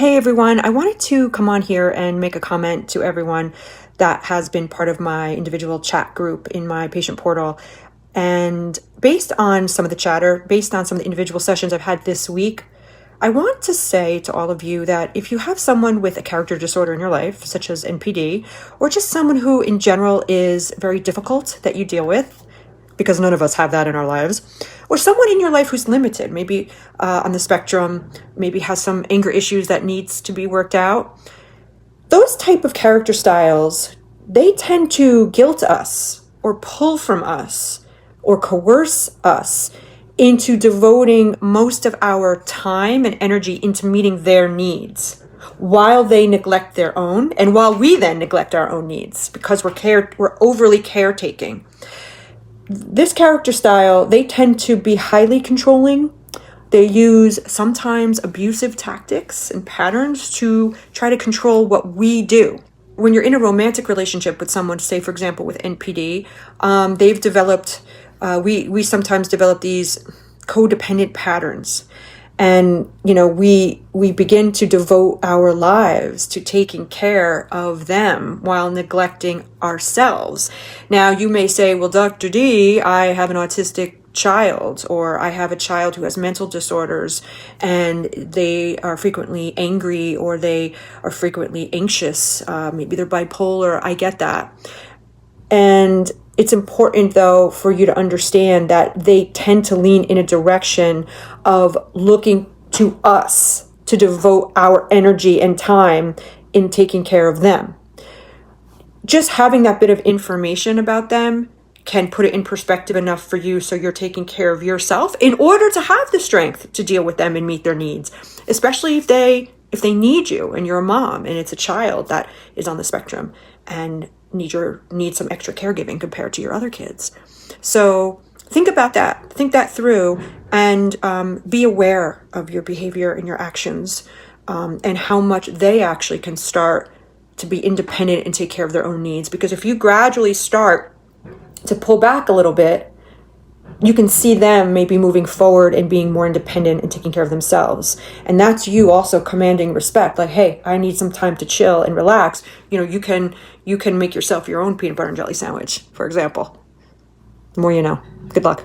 Hey everyone, I wanted to come on here and make a comment to everyone that has been part of my individual chat group in my patient portal. And based on some of the chatter, based on some of the individual sessions I've had this week, I want to say to all of you that if you have someone with a character disorder in your life, such as NPD, or just someone who in general is very difficult that you deal with, because none of us have that in our lives, or someone in your life who's limited, maybe on the spectrum, maybe has some anger issues that needs to be worked out. Those type of character styles, they tend to guilt us or pull from us or coerce us into devoting most of our time and energy into meeting their needs while they neglect their own, and while we then neglect our own needs because we're overly caretaking. This character style, they tend to be highly controlling. They use sometimes abusive tactics and patterns to try to control what we do. When you're in a romantic relationship with someone, say for example with NPD, they've developed, we sometimes develop these codependent patterns. And, we begin to devote our lives to taking care of them while neglecting ourselves. Now, you may say, well, Dr. D, I have an autistic child, or I have a child who has mental disorders, and they are frequently angry, or they are frequently anxious. Maybe they're bipolar. I get that. And it's important, though, for you to understand that they tend to lean in a direction of looking to us to devote our energy and time in taking care of them. Just having that bit of information about them can put it in perspective enough for you so you're taking care of yourself in order to have the strength to deal with them and meet their needs, especially if they need you and you're a mom and it's a child that is on the spectrum and need some extra caregiving compared to your other kids. So think about that. Think that through, and be aware of your behavior and your actions, and how much they actually can start to be independent and take care of their own needs. Because if you gradually start to pull back a little bit, you can see them maybe moving forward and being more independent and taking care of themselves. And that's you also commanding respect. Like, hey, I need some time to chill and relax. You can make yourself your own peanut butter and jelly sandwich, for example. The more you know. Good luck.